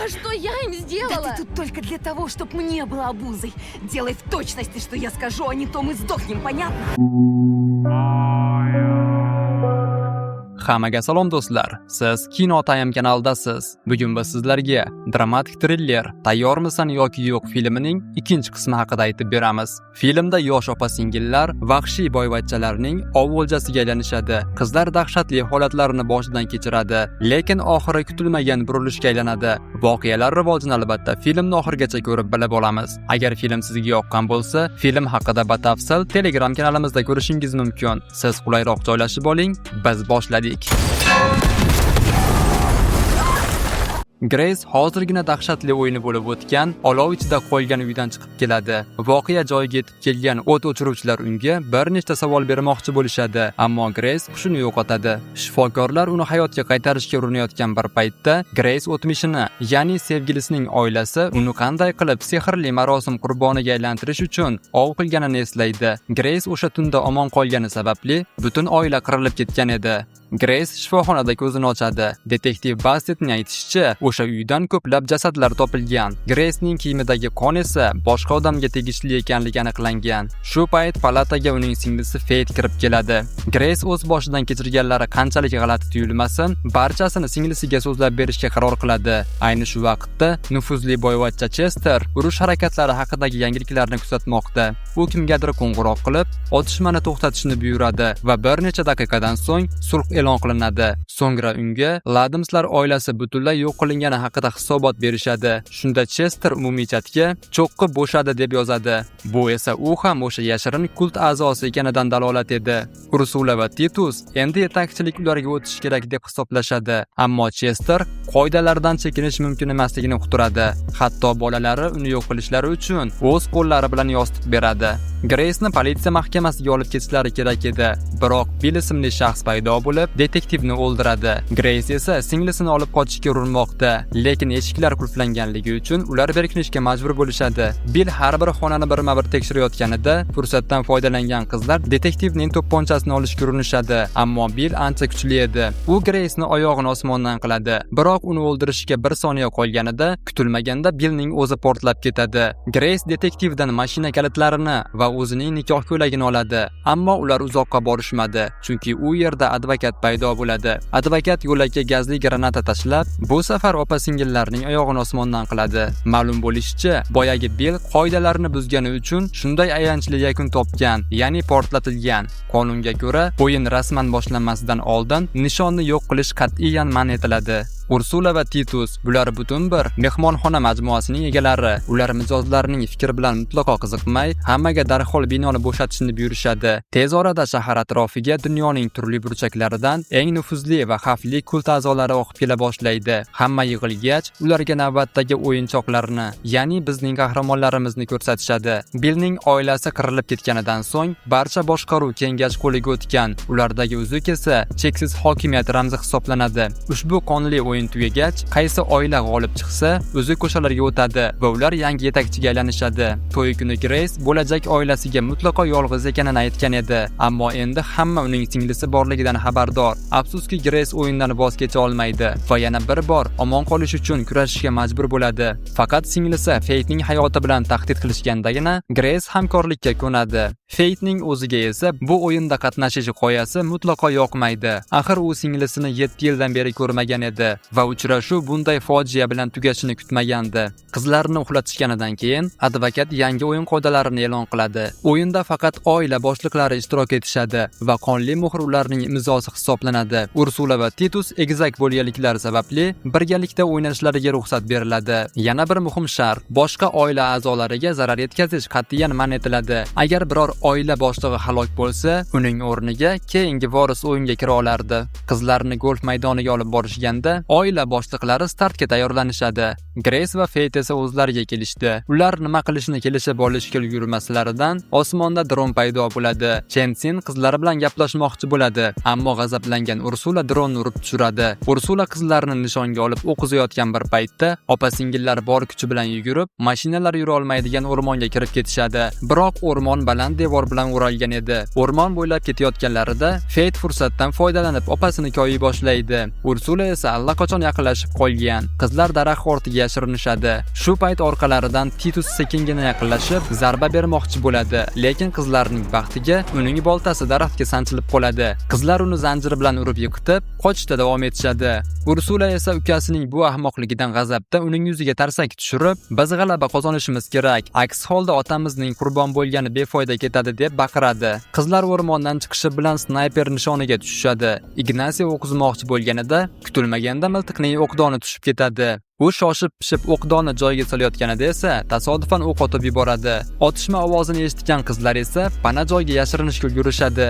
А что я им сделала? Да ты тут только для того, чтобы мне было обузой. Делай в точности, что я скажу, а не то мы сдохнем, понятно? Hammaga salom do'stlar. Siz Kino Time kanalidasiz. Bugun biz sizlarga dramatik thriller Tayyormisan yoki yo'q filmining ikkinchi qismi haqida aytib beramiz. Filmda yosh opa-singillar vahshiy boyvachchalarning ov o'ljasiga aylanishadi. Qizlar dahshatli holatlarni boshidan kechiradi, lekin oxiri kutilmagan burilishga aylanadi. Voqealar rivojini albatta filmni oxirigacha ko'rib bilib olamiz. Agar film sizga yoqqan bo'lsa, film haqida batafsil Telegram kanalimizda ko'rishingiz mumkin. Siz qulayroq joylashib oling, biz boshladik. Grace hozirgina dahshatli o'yini bo'lib o'tgan olov ichida qolgan uydan chiqib keladi. Voqea joyiga yetib kelgan o't o'chiruvchilar unga bir nechta savol bermoqchi bo'lishadi, ammo Grace hushini yo'qotadi. Shifokorlar uni hayotga qaytarishga urinayotgan bir paytda Grace o'tmishini, ya'ni sevgilisining oilasi uni qanday qilib sehrli marosim qurboniga aylantirish uchun ov qilganini eslaydi. Grace o'sha tunda omon qolgani sababli butun oila qirilib ketgan edi. Grace shifoxonada ko'zini ochadi. Detektiv Bassettning aytishicha, o'sha uydan ko'plab jasadlar topilgan. Gracening kiyimidagi qon esa boshqa odamga tegishli ekanligi aniqlangan. Shu payt palataga uning singlisi Faith kirib keladi. Grace o'z boshidan kechirganlari qanchalik g'alati tuyulmasin, barchasini singlisiga so'zlab berishga qaror qiladi. Ayni shu vaqtda nufuzli boyvachcha Chester urush harakatlari haqidagi yangiliklarni kuzatmoqda. U kimgadir qo'ng'iroq qilib, otishmani to'xtatishni buyuradi va bir necha daqiqadan so'ng sulh e'lon qilinadi. So'ngra unga Ladamslar oilasi butunlay yo'q qilingani haqida hisobot berishadi. Shunda Chester umumiy chatga cho'qqi bo'shadi deb yozadi. Bu esa u ham o'sha yashirin kult a'zosi ekanidan dalolat edi. Ursula va Titus endi yetakchilik ularga o'tishi kerak deb hisoblashadi, ammo Chester qoidalardan chekinish mumkin emasligini uqtiradi. Hatto bolalari uni yo'q qilishlari uchun o'z qo'llari bilan yostiq beradi. Grace'ni politsiya mahkamasiga olib ketishlari kerak edi, biroq Bill ismli shaxs paydo bo'lib, detektivni o'ldiradi. Grace esa singlisini olib qochishga urinmoqda, lekin eshiklar qulflanganligi uchun ular berkinishga majbur bo'lishadi. Bill har bir xonani birma-bir tekshirayotganida fursatdan foydalangan qizlar detektivning to'pponchasini olishga urinishadi, ammo Bill ancha kuchli edi. U Grace'ni oyog'ini osmondan qiladi, biroq uni o'ldirishga bir soniya qolganida kutilmaganda Billning o'zi portlab ketadi. Grace detektivdan mashina kalitlarini va o'zining nikoh ko'ylagini oladi, ammo ular uzoqqa borishmadi, chunki u yerda advokat paydo bo'ladi. Advokat yo'lakka gazli granata tashlab, bu safar opa-singillarning oyog'ini osmondan qiladi. Ma'lum bo'lishicha, boyagi Bill qoidalarni buzgani uchun shunday ayanchli yakun topgan, ya'ni portlatilgan. Qonunga ko'ra, o'yin rasman boshlanmasidan oldin nishonni yo'q qilish qat'iyan man etiladi. Ursula va Titus bular butun bir mehmonxona majmuasining egalari. Ular mijozlarining fikri bilan mutlaqo qiziqmay, hammaga darhol binoni bo'shatishni buyurishadi. Tez orada shahar atrofiga dunyoning turli burchaklaridan eng nufuzli va xavfli kult a'zolari oqib kela boshlaydi. Hamma yig'ilgach, ularga navbatdagi o'yinchoqlarni, ya'ni bizning qahramonlarimizni ko'rsatishadi. Billning oilasi qirilib ketganidan so'ng barcha boshqaruv kengash qo'liga o'tgan. Ulardagi uzuk esa cheksiz hokimiyat ramzi hisoblanadi. Ushbu qonli o'yin tugagach, qaysi oila g'olib chiqsa, o'zi ko'shalarga o'tadi va ular yangi yetakchiga aylanishadi. To'y kuni Grace bo'lajak oilasiga mutlaqo yolg'iz ekanini aytgan edi, ammo endi hamma uning singlisi borligidan xabardor. Afsuski, Grace o'yindan voz kecha olmaydi va yana bir bor omon qolish uchun kurashishga majbur bo'ladi. Faqat singlisi Faithning hayoti bilan tahdid qilishgandagina Grace hamkorlikka ko'nadi. Faithning o'ziga esa bu o'yinda qatnashish g'oyasi mutlaqo yoqmaydi. Axir u singlisini 7 yildan beri ko'rmagan edi va uchrashuv bunday fojia bilan tugashini kutmagandi. Qizlarni uxlatishganidan keyin advokat yangi o'yin qoidalarini e'lon qiladi. O'yinda faqat oila boshliqlari ishtirok etishadi va qonli muhr ularning imzosi hisoblanadi. Ursula va Titus egizak bo'lganliklari sababli birgalikda o'ynashlariga ruxsat beriladi. Yana bir muhim shart, boshqa oila a'zolariga zarar yetkazish qat'iyan man etiladi. Agar biror oila boshlig'i halok bo'lsa, uning o'rniga keyingi voris o'yinga kira olardi. Qizlarni golf maydoniga olib borishganda oila boshliqlari startga tayyorlanishadi. Grace va Faith esa o'zlariga kelishdi. Ular nima qilishni kelishib olishga ulgurmaslaridan osmonda dron paydo bo'ladi. Chensin qizlari bilan gaplashmoqchi bo'ladi, ammo g'azablangan Ursula dronni urib tushiradi. Ursula qizlarini nishonga olib o'q uzayotgan bir paytda opa-singillar bor kuchi bilan yugurib, mashinalar yura olmaydigan o'rmonga kirib ketishadi. Biroq o'rmon baland devor bilan o'ralgan edi. O'rmon bo'ylab ketayotganlarida Faith fursatdan foydalanib opasini koyiy boshlaydi. Ursula esa allaqachon allaqachon yaqinlashib qolgan. Qizlar daraxt ortiga yashirinishadi. Shu payt orqalaridan Titus sekingina yaqinlashib, zarba bermoqchi bo'ladi, lekin qizlarning baxtiga uning boltasi daraxtga sanchilib qoladi. Qizlar uni zanjir bilan urib yiqitib, qochishda davom etishadi. Ursula esa ukasining bu ahmoqligidan g'azabda uning yuziga tarsak tushirib, "Biz g'alaba qozonishimiz kerak. Aks holda otamizning qurbon bo'lgani befoyda ketadi" deb baqiradi. Qizlar o'rmondan chiqishi bilan snayper nishoniga tushishadi. Ignasiy o'q uzmoqchi bo'lganida kutilmaganda miltiqning o'qdoni tushib ketadi. U shoshib-pishib o'qdonni joyiga solayotganida esa tasodifan o'q otib yuboradi. Otishma ovozini eshitgan qizlar esa pana joyga yashirinishga ulgurishadi.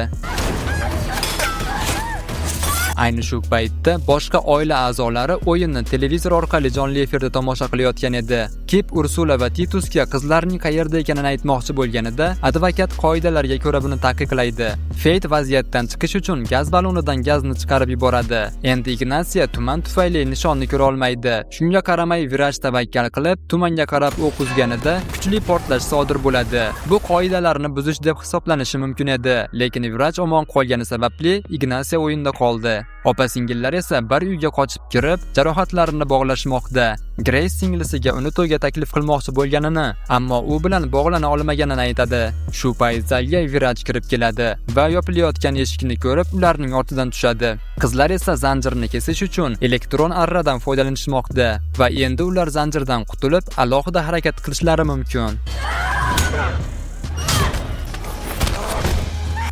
Ayni shu paytda boshqa oila a'zolari o'yinni televizor orqali jonli efirda tomosha qilayotgan edi. Kip Ursula va Titusga qizlarning qayerda ekanini aytmoqchi bo'lganida, advokat qoidalarga ko'ra buni taqiqlaydi. Fate vaziyatdan chiqish uchun gaz ballonidan gazni chiqarib yuboradi. Endi Ignasiya tuman tufayli nishonni ko'ra olmaydi. Shunga qaramay viraj tavakkal qilib, tumanga qarab o'q uzganida kuchli portlash sodir bo'ladi. Bu qoidalarni buzish deb hisoblanishi mumkin edi, lekin viraj omon qolgani sababli Ignasiya o'yinda qoldi. Opa-singillar esa bir uyga qochib kirib, jarohatlarini bog'lashmoqda. Grace singlisiga uni to'yga taklif qilmoqchi bo'lganini, ammo u bilan bog'lana olmaganini aytadi. Shu payt zalga Viraj kirib keladi va yopilayotgan eshikni ko'rib, ularning ortidan tushadi. Qizlar esa zanjirni kesish uchun elektron arradan foydalanishmoqda va endi ular zanjirdan qutulib, alohida harakat qilishlari mumkin.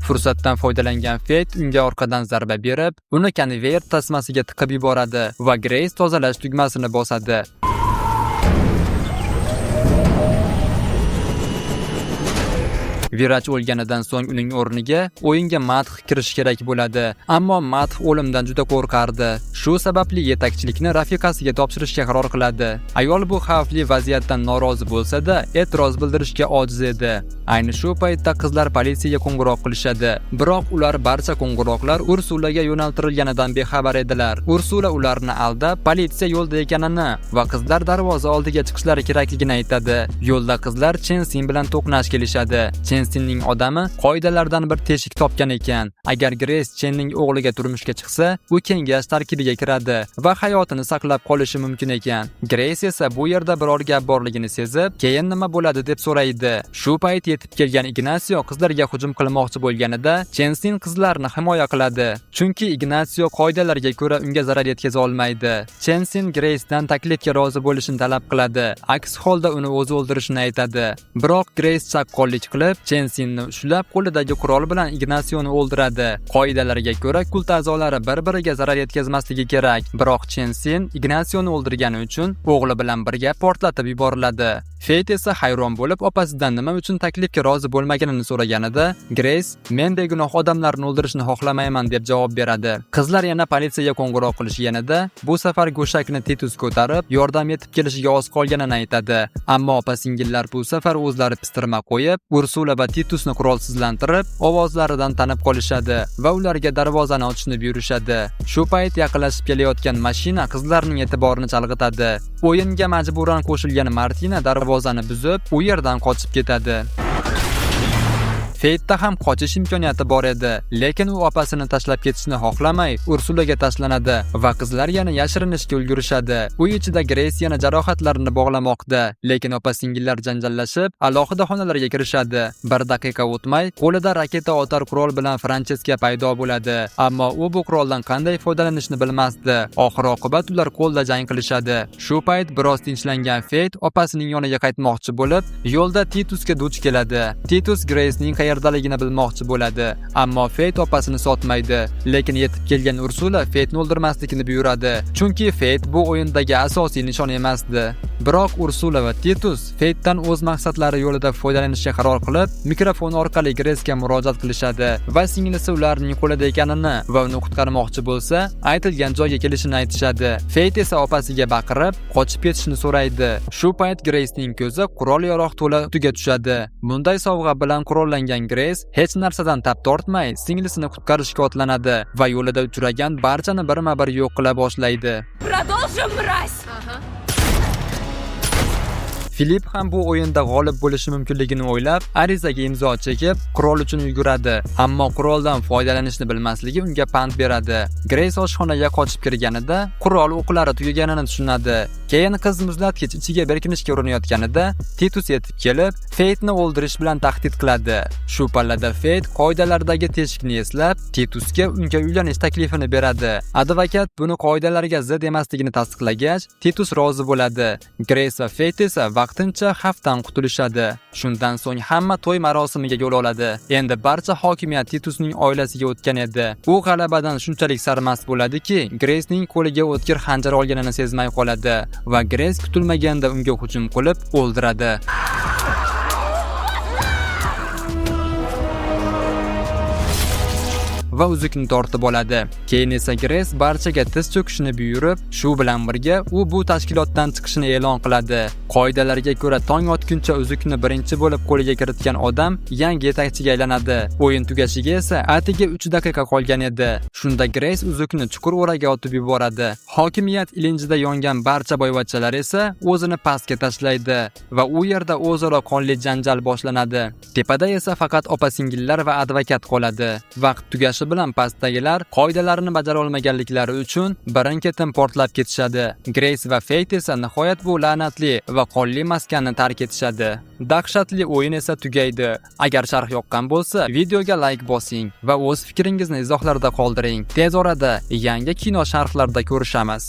Fursatdan foydalangan Fate unga orqadan zarba berib, uni konveyer tasmasiga tiqib yuboradi va Grace tozalash tugmasini bosadi. Viraj o'lganidan so'ng uning o'rniga o'yinga Madh kirish kerak bo'ladi, ammo Madh o'limdan juda qo'rqardi. Shu sababli yetakchilikni rafiqasiga topshirishga qaror qiladi. Ayol bu xavfli vaziyatdan norozi bo'lsa-da, e'tiroz bildirishga ojiz edi. Ayni shu paytda qizlar politsiyaga qo'ng'iroq qilishadi, biroq ular barcha qo'ng'iroqlar Ursulaga yo'naltirilganidan bexabar edilar. Ursula ularni aldab, politsiya yo'lda ekanini va qizlar darvoza oldiga chiqishlari kerakligini aytadi. Yo'lda qizlar Chensin bilan to'qnash kelishadi. Chensinning odami qoidalardan bir teshik topgan ekan. Agar Grace Chenning o'g'liga turmushga chiqsa, u kengash tarkibiga kiradi va hayotini saqlab qolishi mumkin ekan. Grace esa bu yerda biror gap borligini sezib, keyin nima bo'ladi deb so'raydi. Shu payt yetib kelgan Ignacio qizlarga hujum qilmoqchi bo'lganida, Chensin qizlarni himoya qiladi. Chunki Ignacio qoidalarga ko'ra unga zarar yetkaza olmaydi. Chensin Grace'dan taklifga rozi bo'lishini talab qiladi. Aks holda uni o'zi o'ldirishini aytadi. Biroq Grace chaqqonlik qilib, Chensinni ushlab qo'lidagi qurol bilan Ignacioni o'ldiradi. Qoidalarga ko'ra kult a'zolari bir-biriga zarar yetkazmasligi kerak. Biroq Chensin Ignacioni o'ldirgani uchun o'g'li bilan birga portlatib yuboriladi. Fate esa hayron bo'lib, opasidan nima uchun taklifga rozi bo'lmaganini so'raganida, Grace "Men begunoh odamlarni o'ldirishni xohlamayman" deb javob beradi. Qizlar yana politsiyaga qo'ng'iroq qilishganida, bu safar go'shakni Titus ko'tarib, yordam yetib kelishiga oz qolganini aytadi. Ammo opa-singillar bu safar o'zlari pistirma qo'yib, Ursula va Titusni qurolsizlantirib, ovozlaridan tanib qolishadi va ularga darvozani ochishni buyurishadi. Shu payt yaqinlashib kelayotgan mashina qizlarning e'tiborini chalg'itadi. O'yinga majburan qo'shilgan Martina darvozani buzib, u yerdan qochib ketadi. Fate'da ham qochish imkoniyati bor edi, lekin u opasini tashlab ketishni xohlamay, Ursulaga tashlanadi va qizlar yana yashirinishga ulgurishadi. Uy ichida Grace yana jarohatlarini bog'lamoqda, lekin opa-singillar janjallashib, alohida xonalarga kirishadi. Bir daqiqa o'tmay, qo'lida raketa otar qurol bilan Francesca paydo bo'ladi, ammo u bu quroldan qanday foydalanishni bilmasdi. Oxir-oqibat ular qo'lda jang qilishadi. Shu payt biroz tinchlangan Fate opasining yoniga qaytmoqchi bo'lib, yo'lda Titusga duch keladi. Titus Grace'ning qayerdaligini bilmoqchi bo'ladi, ammo Fate opasini sotmaydi. Lekin yetib kelgan Ursula Fate'ni o'ldirmaslikni buyuradi, chunki Fate bu o'yindagi asosiy nishon emasdi. Biroq Ursula va Titus Fate'dan o'z maqsadlari yo'lida foydalanishga qaror qilib, mikrofon orqali Grace'ga murojaat qilishadi va singlisi ularning qo'lida ekanini va uni qutqarmoqchi bo'lsa, aytilgan joyga kelishini aytishadi. Fate esa opasiga baqirib, qochib ketishni so'raydi. Shu payt Grace'ning ko'zi qurol-yarog' to'la qutiga tushadi. Bunday sovg'a bilan qurollangan Grace hech narsadan tap tortmay singlisini qutqarishga otlanadi va yo'lida uchragan barchani birma-bir yo'q qila boshlaydi. Продолжим, мразь! Filip ham bu o'yinda g'olib bo'lishi mumkinligini o'ylab, arizaga imzo chekib, qurol uchun yuguradi, ammo quroldan foydalanishni bilmasligi unga pand beradi. Grace oshxonaga qochib kirganida qurol o'qlari tugaganini tushunadi. Keyin qiz muzlatgich ichiga berkinishga urinayotganida Titus yetib kelib, Fate'ni o'ldirish bilan tahdid qiladi. Shu pallada Fate qoidalardagi teshikni eslab, Titusga unga uylanish taklifini beradi. Advokat buni qoidalarga zid emasligini tasdiqlagach, Titus rozi bo'ladi. Grace va Fate esa vaqtincha xavfdan qutulishadi. Shundan so'ng hamma to'y marosimiga yo'l oladi. Endi barcha hokimiyat Titusning oilasiga o'tgan edi. U g'alabadan shunchalik sarmast bo'ladiki, Grace'ning qo'liga o'tkir xanjar olganini sezmay qoladi va Grace kutilmaganda unga hujum qilib o'ldiradi. Va uzukni tortib oladi. Keyin esa Grace barchaga tiz cho'kishini buyurib, shu bilan birga u bu tashkilotdan chiqishini e'lon qiladi. Qoidalarga ko'ra tong otguncha uzukni birinchi bo'lib qo'liga kiritgan odam yangi yetakchiga aylanadi. O'yin tugashiga esa atigi 3 daqiqa qolgan edi. Shunda Grace uzukni chuqur o'raga otib yuboradi. Hokimiyat ilinjida yongan barcha boyvachchalar esa o'zini pastga tashlaydi va u yerda o'zaro qonli janjal boshlanadi. Tepada esa faqat opa-singillar va advokat qoladi. Vaqt tugashi bilan pastdagilar qoidalarni bajara olmaganliklari uchun birin-ketin portlab ketishadi. Grace va Fate esa nihoyat bu la'natli va qonli maskanni tark etishadi. Dahshatli o'yin esa tugaydi. Agar sharh yoqqan bo'lsa, videoga like bosing va o'z fikringizni izohlarda qoldiring. Tez orada yangi kino sharhlarida ko'rishamiz.